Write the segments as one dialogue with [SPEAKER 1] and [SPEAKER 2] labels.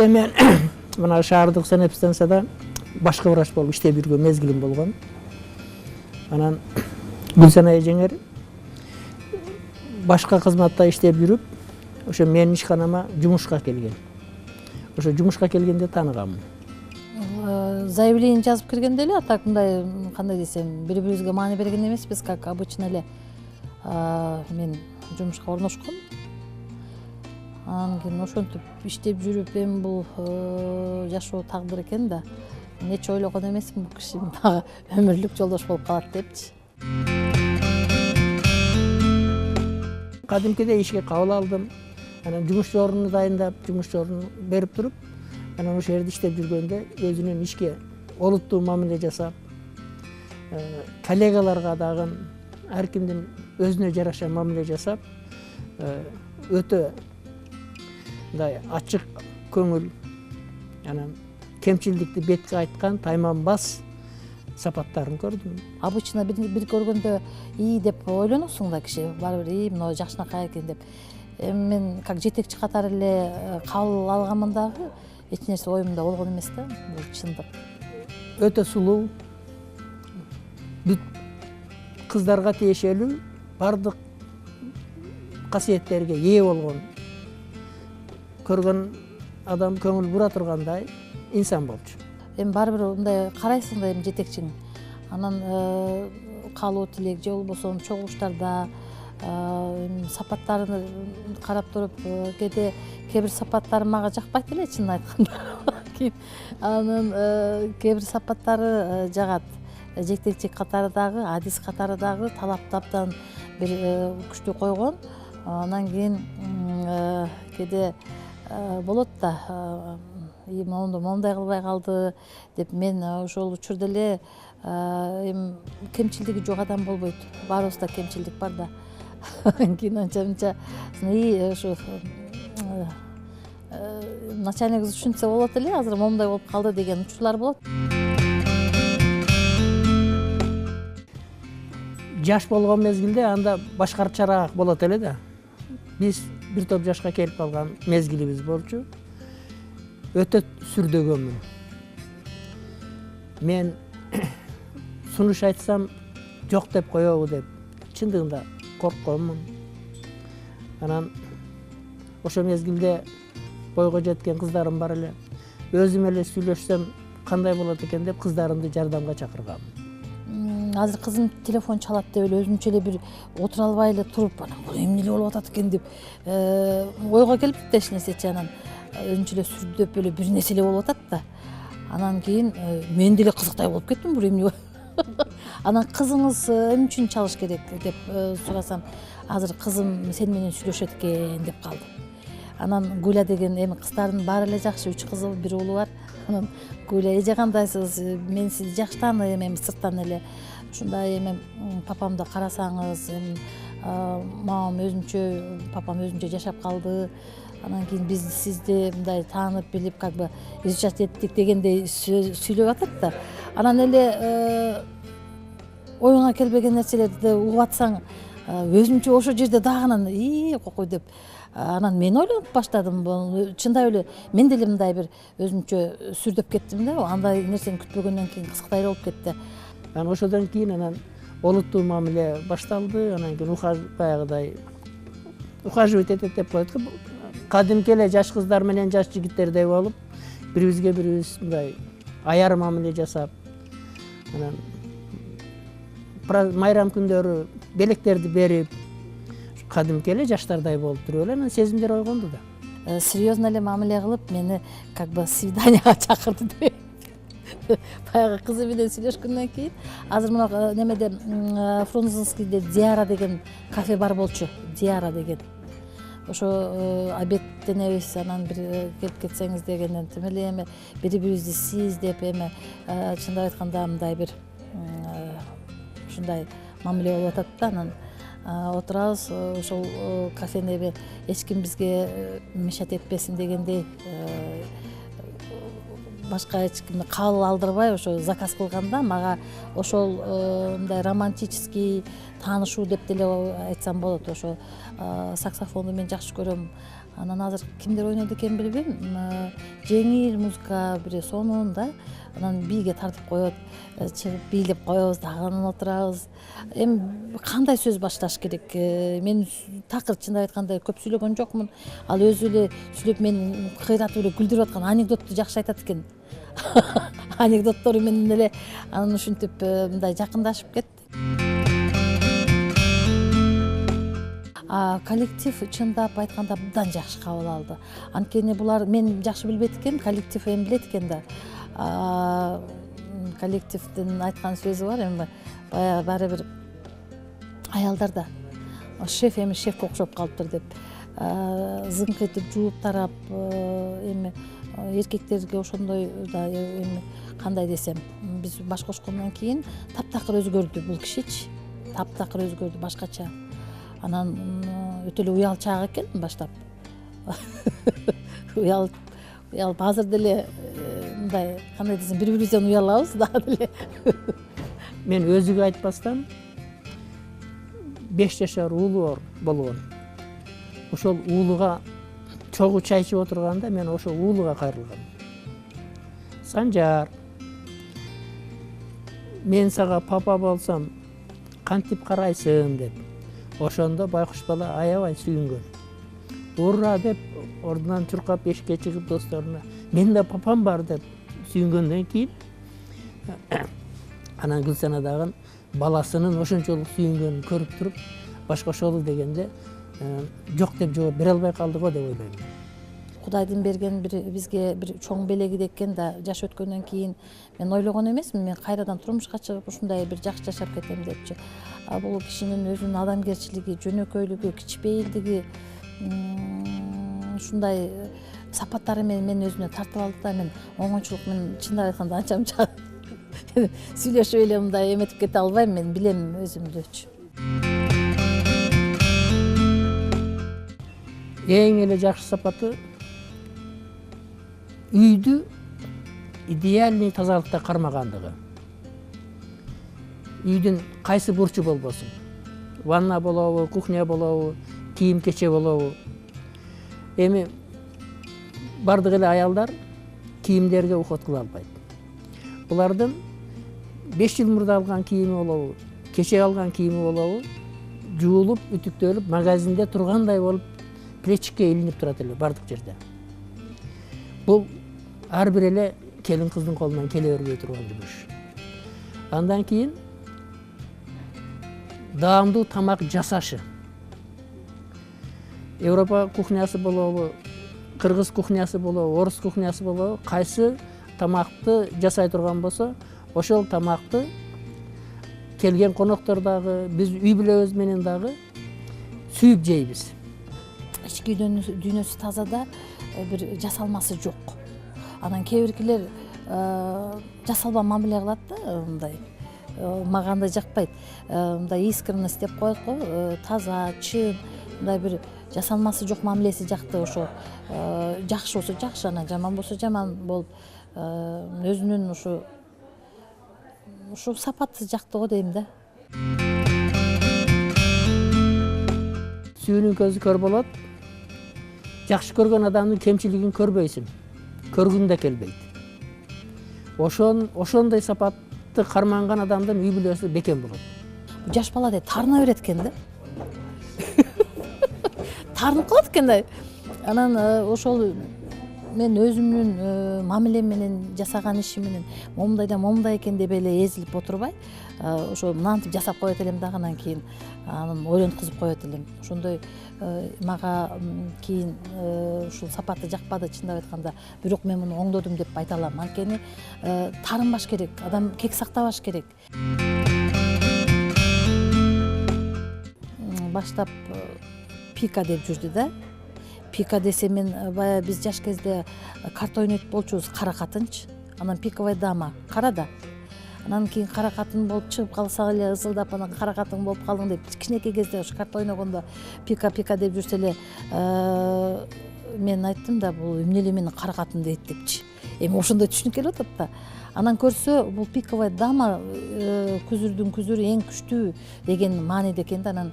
[SPEAKER 1] эле мен мына шаардык санэпидстанцияда башкы врач болуп иштеп жүргөн мезгилим болгон. Анан Гүлсана эжеңер башка кызматта иштеп жүрүп, ошо менин ишканама жумушка келген. Ошо жумушка келгенде тааныганмын.
[SPEAKER 2] Заявление жазып киргенде эле, так мындай кандай десем, бири-бирибизге маани берген эмеспиз, как обычно эле. Мен жумушка орношком. Анан кийин ошентип иштеп жүрүп, эми бул жашоо тагдыр экен да. Нече ойлогон эмесмин, бул киши мага өмүрлүк жолдош болуп калат депчи.
[SPEAKER 1] Кадимкидей ишке кабыл алдым. Анан жумуш орнуну дайындап, жумуш орнун берип туруп, анан ошол жерде иштеп жүргөндө өзүнүн ишке олуттуу мамиле жасап, коллегаларга дагы ар кимдин өзүнө жараша мамиле жасап, өтө мындай ачык көңүл, анан кемчилдикти бетке айткан тайманбас сапаттарын көрдүм.
[SPEAKER 2] Обычно бир көргөндө деп ойлоносуң да, киши баары бир мына жакшынакай экен деп. Эми мен как жетекчи катары эле кабыл алганмын дагы, эч нерсе оюмда болгон эмес да, бул чындык.
[SPEAKER 1] Өтө сулуу, бүт кыздарга тиешелүү бардык касиеттерге ээ болгон, көргөн адам көңүл бура тургандай инсан болчу.
[SPEAKER 2] Эми баары бир мындай карайсың да, эми жетекчиң. Анан каалоо тилек же болбосо чогулуштарда сапаттарын карап туруп, кээде кээ бир сапаттары мага жакпайт эле, чынын айтканда. Анан кээ бир сапаттары жагат. Жетекчи катары дагы, адис катары дагы талапты абдан бир күчтүү койгон. Анан кийин кээде болот да, моундай кылбай калды деп, мен ошол учурда эле эми кемчилдиги жок адам болбойт. Баарыбызда кемчилдик бар да. Кийин анча-мынча ушу начальник түшүнсө болот эле, азыр моундай болуп калды деген учурлар болот.
[SPEAKER 1] Жаш болгон мезгилде анда башкачараак болот эле да. Биз бир топ жашка келип калган мезгилибиз болчу. Өтө сүрдөгөнмүн. Мен сунуш айтсам жок деп коебу деп чындыгында коркконмун. Анан ошо мезгилде бойго жеткен кыздарым бар эле. Өзүм эле сүйлөшсөм кандай болот экен деп кыздарымды жардамга чакыргам.
[SPEAKER 2] Азыр кызым телефон чалат деп эле өзүмчө эле бир отура албай эле туруп, анан бул эмне эле болуп атат экен деп ойго келип да эч нерсечи, анан өзүнчө эле сүрдөп эле бир нерсе эле болуп атат да. Анан кийин мен деле кызыктай болуп кеттим, бул эмне. Анан кызыңыз эмне үчүн чалыш керек деп сурасам, азыр кызым сен менен сүйлөшөт экен деп калды. Анан Гуля деген, эми кыздардын баары эле жакшы, 3 кызы, 1 уулу бар. Анан Гуля, эже кандайсыз? Мен сизди жакшы тааныйм, эми сырттан эле. Ушундай эми папамды карасаңыз, эми мамам өзүнчө, папам өзүнчө жашап калды. Анан кийин биз сизди мындай таанып билип, как бы изучать эттик дегендей сүйлөп атат да. Анан эле оюңа келбеген нерселерди угуп атсаң, өзүмчө ошол жерде дагы анан кокой деп, анан мен ойлонуп баштадым. Чындап эле мен деле мындай бир өзүмчө сүрдөп кеттим да, андай нерсени күтпөгөндөн кийин кызыктай болуп кетти.
[SPEAKER 1] Анан ошодон кийин анан олуттуу мамиле башталды. Анан кийин баягыдай ухаживать этет деп коет. Кадимки эле жаш кыздар менен жаш жигиттердей болуп, бирибизге бирибиз мындай аяр мамиле жасап, анан майрам күндөрү белектерди берип, кадимки эле жаштардай болуп туруп эле анан сезимдер ойгонду да.
[SPEAKER 2] Серьезно эле мамиле кылып, мени как бы свиданияга чакырды деп. Баягы кызы менен сүйлөшкөндөн кийин, азыр мына немеде Фрунзенскийде Диара деген кафе бар болчу, Диара деген. Ошо обедтенебиз, анан бир келип кетсеңиз дегенден тим эле эми бири-бирибизди сиз деп, эми чындап айтканда мындай бир ушундай мамиле болуп атат да. Анан отурабыз, ошол кафене эч ким бизге мешать этпесин дегендей, башка эч кимди кабыл алдырбай ошо заказ кылганда, мага ошол мындай романтический таанышуу деп деле айтсам болот. Ошо саксофонду мен жакшы көрөм. Анан азыр кимдер ойнойт экенин билбейм. Жеңил музыка бир сонун да. Анан бийге тартып коет, чыгып бийлеп коебуз, дагы анан отурабыз. Эми кандай сөз башташ керек? Мен такыр чындап айтканда көп сүйлөгөн жокмун. Ал өзү эле сүйлөп мени кыйратып эле күлдүрүп аткан, анекдотту жакшы айтат экен. Анекдоттору менен эле анан ушинтип мындай жакындашып кеттик. Коллектив чындап айтканда абдан жакшы кабыл алды. Анткени булар мен жакшы билбейт экенмин, коллектив эми билет экен да. Коллективдин айткан сөзү бар, эми баягы баары бир аялдар да шеф эми шефке окшоп калыптыр деп зыңк этип жууп тарап, эми эркектерге ошондой да эми кандай десем, биз баш кошкондон кийин таптакыр өзгөрдү бул кишичи, таптакыр өзгөрдү, башкача. Анан өтө эле уялчаак экен баштап. Уялып азыр деле мындай кандай десем, бири-бирибизден уялабыз дагы деле.
[SPEAKER 1] Мен өзүгө айтпастан 5 жашар уулу болгон. Ошол уулуга чогуу чай ичип отурганда мен ошол уулуга кайрылгам. Санжар, мен сага папа болсом кантип карайсың деп. Ошондо байкуш бала аябай сүйүнгөн. Ура деп ордунан чуркап эшикке чыгып досторуна мен да папам бар деп сүйүнгөндөн кийин анан Гүлсана дагы баласынын ошончолук сүйүнгөнүн көрүп туруп баш кошолу дегенде жок деп жооп бере албай калды го деп ойлойм.
[SPEAKER 2] Кудайдын берген бизге бир чоң белеги экен да, жаш өткөндөн кийин мен ойлогон эмесмин, мен кайрадан турмушка чыгып ушундай бир жакшы жашап кетем депчи. Бул кишинин өзүнүн адамгерчилиги, жөнөкөйлүгү, кичпейилдиги ушундай сапаттары мени өзүнө тартып алды да, мен оңойчулук менен чындап айтканда анча мынча сүйлөшүп эле мындай эметип кете албайм, мен билем өзүмдүчү.
[SPEAKER 1] Эң эле жакшы сапаты үйдү идеальный тазалыкта кармагандыгы. Үйдүн кайсы бурчу болбосун, ванна болобу, кухня болобу, кийим кече болобу. Эми бардык эле аялдар кийимдерге уход кыла албайт. Булардын 5 жыл мурда алган кийими болобу, кече алган кийими болобу, жуулуп, үтүктөлүп, магазинде тургандай болуп, плечикке илинип турат эле бардык жерде. Бул ар бир эле келин кыздын колунан келе бербей турган жумуш. Андан кийин даамдуу тамак жасашы. Европа кухнясы болобу, кыргыз кухнясы болобу, орус кухнясы болобу, кайсы тамакты жасай турган болсо, ошол тамакты келген коноктор дагы, биз үй бүлөбүз менен дагы сүйүп жейбиз.
[SPEAKER 2] Ички дүйнөсү тазада бир жасалмасы жок. Анан кээ биркилер жасалба мамиле кылат да, мындай. Мага андай жакпайт. Мындай искренность деп коет го, таза, чын, мындай бир жасалмасы жок мамилеси жакты. Ошо жакшы болсо жакшы, анан жаман болсо жаман болуп, өзүнүн ушу сапаты жакты го дейм да.
[SPEAKER 1] Сүйүүнүн көзү көр болот. Жакшы көргөн адамдын кемчилигин көрбөйсүң. Көргүң да келбейт. Ошондой сапатты карманган адамдын үй бүлөсү бекем болот.
[SPEAKER 2] Жаш бала да тарына берет экен да. Тарынып калат экен да. Анан ошол мен өзүмдүн мамилем менен жасаган ишим менен момундай экен деп эле эзилип отурбай, ошо мынантип жасап коет элем дагы, анан кийин анан ойлонткузуп коет элем. Ошондой мага кийин ушул сапаты жакпады чындап айтканда, бирок мен муну оңдодум деп айта алам. Анткени тарынбаш керек, адам кек сактабаш керек. Баштап пика деп жүрдү да. Пика десе мен бая биз жаш кезде карта ойнойт болчубуз, кара катынчы. Анан пиковая дама, кара да. Анан кийин кара катын болуп чыгып калсак эле ызылдап, анан кара катын болуп калдың деп кичинекей кезде ушу карта ойногондо пика деп жүрсө эле мен айттым да, бул эмне эле мени кара катын дейт депчи. Эми ошондой түшүнүк келип атат да. Анан көрсө бул пиковая дама күзүрдүн күзүрү эң күчтүү деген мааниде экен да. Анан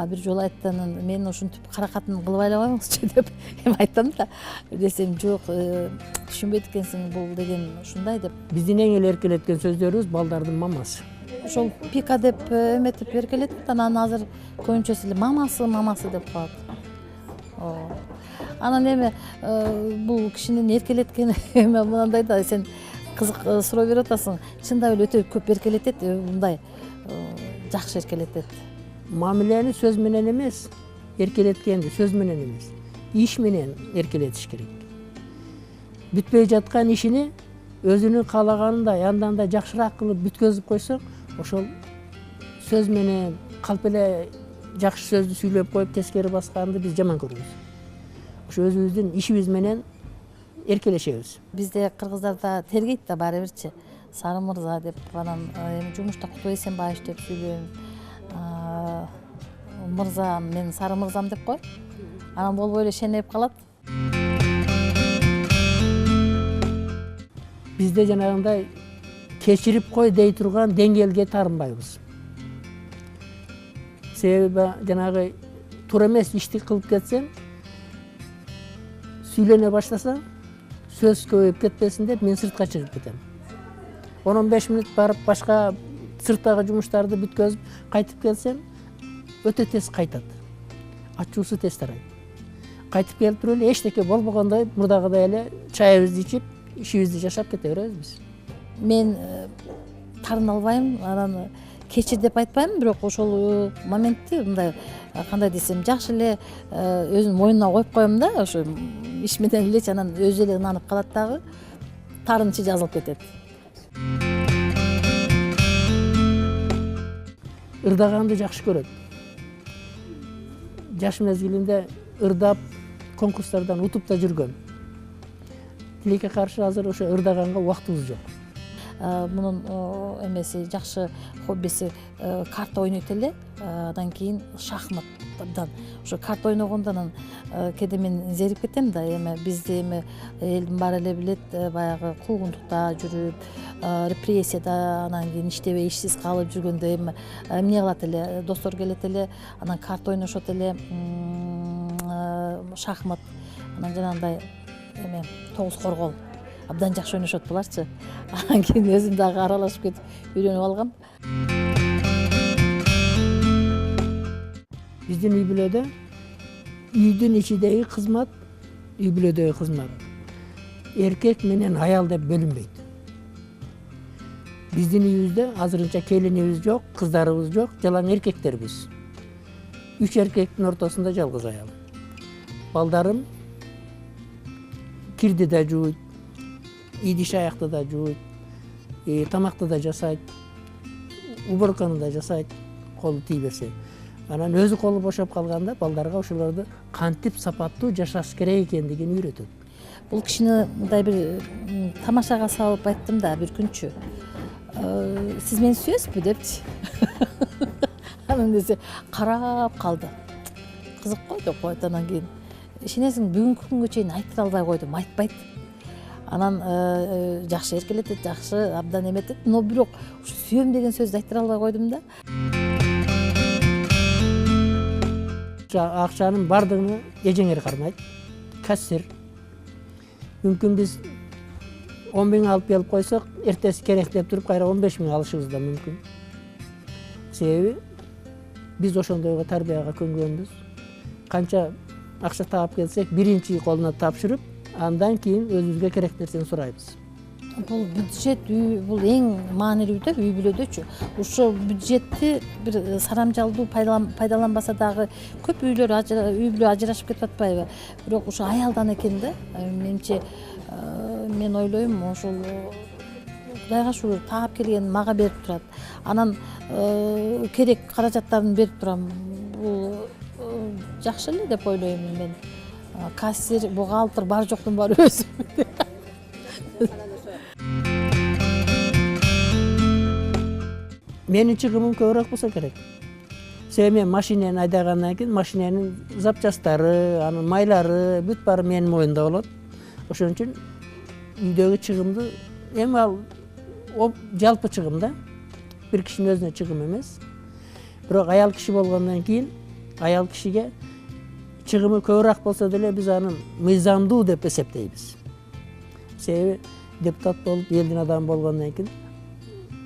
[SPEAKER 2] бир жолу айтты, анан мен ушинтип каракатын кылып айлабайбызчы деп эми айттым да. Десем жок, түшүнбөйт экенсиң бул деген ушундай деп.
[SPEAKER 1] Биздин эң эле эркелеткен сөздөрүбүз балдардын мамасы.
[SPEAKER 2] Ошол пика деп эметип эркелетет, анан азыр көбүнчөсү эле мамасы деп коет. Анан эми бул кишинин эркелеткени эми мындай да, сен кызык суроо берип атасың. Чындап эле өтө көп эркелетет, мындай жакшы эркелетет.
[SPEAKER 1] Мамилени сөз менен эмес, эркелеткенди сөз менен эмес, иш менен эркелетиш керек. Бүтпөй жаткан ишини өзүнүн каалаганындай, андан да жакшыраак кылып бүткөзүп койсоң, ошол сөз менен калп эле жакшы сөздү сүйлөп коюп тескери басканды биз жаман көрөбүз. Ошо өзүбүздүн ишибиз менен эркелешебиз.
[SPEAKER 2] Бизде кыргыздарда тергейт да баары бирчи. Сары мырза деп, анан эми жумушта Кутой Эсенбаевич деп сүйлөйм. Мырза, мен Сары мырзам деп кой. Анан болбой эле шенеп калат.
[SPEAKER 1] Бизде жанагындай кечирип кой дей турган деңгээлге таарынбайбыз. Себеби жанагы туура эмес ишти кылып кетсең, сүйлөнө баштасаң, сөз көбөйүп кетпесин деп мен сыртка чыгып кетем. 10-15 мүнөт барып башка сырттагы жумуштарды бүткөзүп кайтып келсем, өтө тез кайтат. Ачуусу тез тарайт. Кайтып келип туруп эле эчтеке болбогондой мурдагыдай эле чайыбызды ичип, ишибизди жашап кете беребиз биз. Мен
[SPEAKER 2] Тарын албайм, анан кечир деп айтпайм, бирок ошол моментти мындай кандай десем, жакшы эле өзүнүн мойнуна коюп коем да, ошо иш менен элечи, анан өзү эле ынанып калат дагы, тарынчы жазылып кетет.
[SPEAKER 1] Ырдаганды жакшы көрөт. Жаш мезгилинде ырдап, конкурстардан утуп да жүргөн. Тилекке каршы азыр ошо ырдаганга убактыбыз жок.
[SPEAKER 2] Мунун эмеси жакшы хоббиси карта ойнойт эле, андан кийин шахматтан. Ошо карта ойногондо анан кээде мен зерип кетем да, эми бизде эми элдин баары эле билет, баягы куугунтукта жүрүп, репрессияда, анан кийин иштебей ишсиз калып жүргөндө эми эмне кылат эле, достор келет эле, анан карта ойношот эле, шахмат, анан жанагындай эме тогуз коргол абдан жакшы ойношот буларчы. Анан кийин өзүм дагы аралашып кетип үйрөнүп алгам.
[SPEAKER 1] Биздин үй бүлөдө үйдүн ичидеги кызмат, үй бүлөдөгү кызмат эркек менен аял деп бөлүнбөйт. Биздин үйүбүздө азырынча келинибиз жок, кыздарыбыз жок, жалаң эркектербиз. 3 эркектин ортосунда жалгыз аял. Балдарым кирди да жууйт, идиш аякты да жууйт, тамакты да жасайт, уборканы да жасайт, колу тийбесе. Анан өзү колу бошоп калганда балдарга ошолорду кантип сапаттуу жашаш керек экендигин үйрөтөт.
[SPEAKER 2] Бул кишини мындай бир тамашага салып айттым да бир күнчү. Сиз мени сүйөсүзбү депчи. Анан десе карап калды. Кызык го деп коет, анан кийин ишенесиң, бүгүнкү күнгө чейин айта албай койдум, айтпайт. Анан жакшы эркелетет, жакшы абдан эметет, но бирок ушу сүйөм деген сөздү айта албай койдум да.
[SPEAKER 1] Акчанын бардыгын эжеңер кармайт. Кассир. Мүмкүн биз 10 000 алып келип койсок, эртеси керек деп туруп кайра 15 000 алышыбыз да мүмкүн. Себеби биз ошондойго тарбияга көнгөнбүз. Канча акча таап келсек, биринчи колуна тапшырып, андан кийин өзүбүзгө керек нерсени сурайбыз.
[SPEAKER 2] Бул бюджет бул эң маанилүү да үй бүлөдөчү. Ошо бюджетти бир сарамжалдуу пайдаланбаса дагы көп үй бүлө ажырашып кетип атпайбы? Бирок ошо аялдан экен да. Менимче мен ойлойм, ошол Кудайга шүгүр таап келген мага берип турат. Анан керек каражаттарын берип турам. Бул жакшы эле деп ойлойм мен. Кассир, бухгалтер бар жоктун баары өзүм. Менин чыгымым көбүрөөк болсо керек. Себеби мен машинени айдагандан кийин машиненин запчастары, анын майлары бүт баары менин моюнда болот. Ошон үчүн үйдөгү чыгымды эми ал
[SPEAKER 1] жалпы чыгым да. Бир кишинин өзүнө чыгым эмес. Бирок аял киши болгондон кийин аял кишиге чыгымы көбүрөөк болсо деле биз аны мыйзамдуу деп эсептейбиз. Себеби депутат болуп элдин адамы болгондон кийин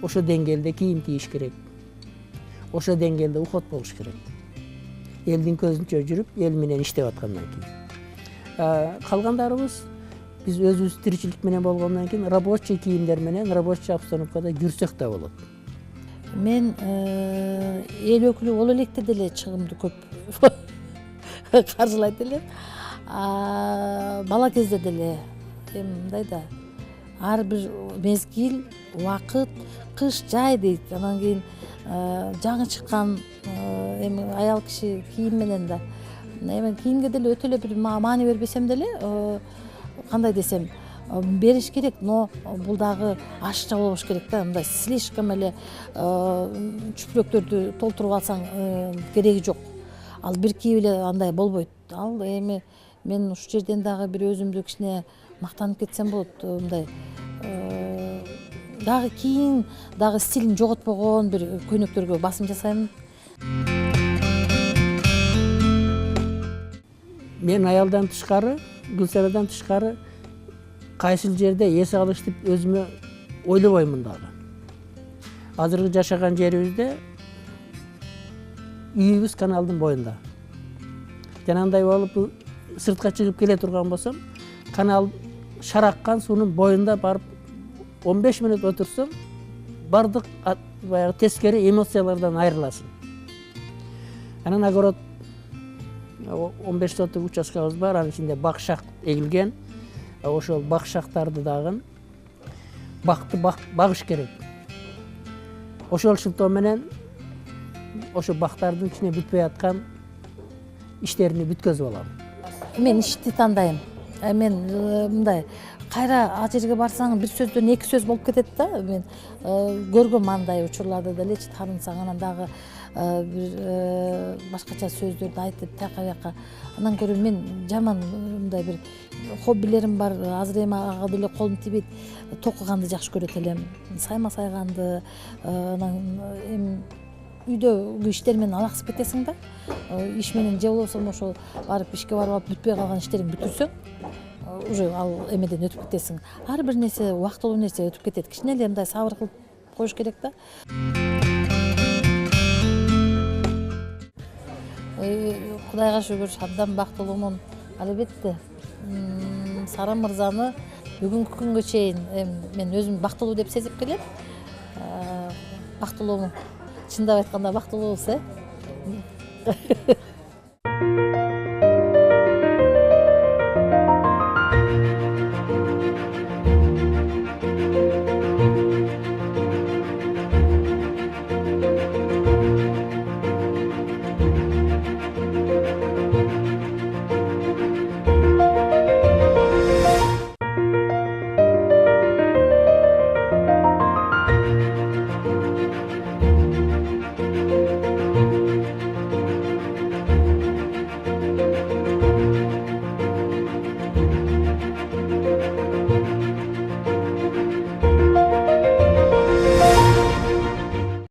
[SPEAKER 1] ошо деңгээлде кийим кийиш керек. Ошо деңгээлде ухот болуш керек. Элдин көзүнчө жүрүп, эл менен иштеп аткандан кийин. Калгандарыбыз биз өзүбүз тиричилик менен болгондон кийин рабочий кийимдер менен, рабочий обстановкада жүрсөк да болот.
[SPEAKER 2] Мен эл өкүлү боло электе деле чыгымды көп каржылайт элем. Бала кезде деле мындай да ар бир мезгил, убакыт, кыш, жай дейт. Анан кийин жаңы чыккан эми аял киши кийим менен да эми кийимге деле өтө эле бир маани бербесем деле кандай десем бериш керек, но бул дагы ашыкча болбош керек да. Мындай слишком эле чүпүрөктөрдү толтуруп алсаң кереги жок. Ал бир кийип эле андай болбойт. Ал эми мен ушул жерден дагы бир өзүмдү кичине мактанып кетсем болот. Мындай дагы кийин дагы стилин жоготпогон бир көйнөктөргө басым жасайм.
[SPEAKER 1] Мен аялдан тышкары, Гүлсарадан тышкары кайсыл жерде эс алыш деп өзүмө ойлобоймун дагы. Азыркы жашаган жерибизде үйүбүз каналдын боюнда. Жанагындай болуп сыртка чыгып келе турган болсом, канал шараккан суунун боюнда барып 15 мүнөт отурсам, бардык баягы тескери эмоциялардан айрыласың. Анан огород 15 соток участкабыз бар, анын ичинде бак-шак эгилген. Ошол бак-шактарды дагы бакты багыш керек. Ошол шылтоо менен ошо бактардын ичине бүтпөй аткан иштерини бүткөзүп алам.
[SPEAKER 2] Мен ишти тандайм. Мен мындай кайра ал жерге барсаң бир сөздөн эки сөз болуп кетет да. Мен көргөм андай учурларды делечи, таарынсаң анан дагы бир башкача сөздөрдү айтып тияка бияка. Андан көрө мен жаман мындай бир хоббилерим бар. Азыр эми ага деле колум тийбейт. Токуганды жакшы көрөт элем. Сайма сайганды, анан эми үйдөгү иштер менен алаксып кетесиң да. Иш менен же болбосо ошол барып ишке барып алып бүтпөй калган иштериңди бүтүрсөң, уже ал эмеден өтүп кетесиң. Ар бир нерсе убактылуу нерсе өтүп кетет. Кичине эле мындай сабыр кылып коюш керек да. Кудайга шүгүр, абдан бактылуумун. Албетте Сара мырзаны бүгүнкү күнгө чейин мен өзүм бактылуу деп сезип келем. Бактылуумун. Чындап айтканда бактылуубуз,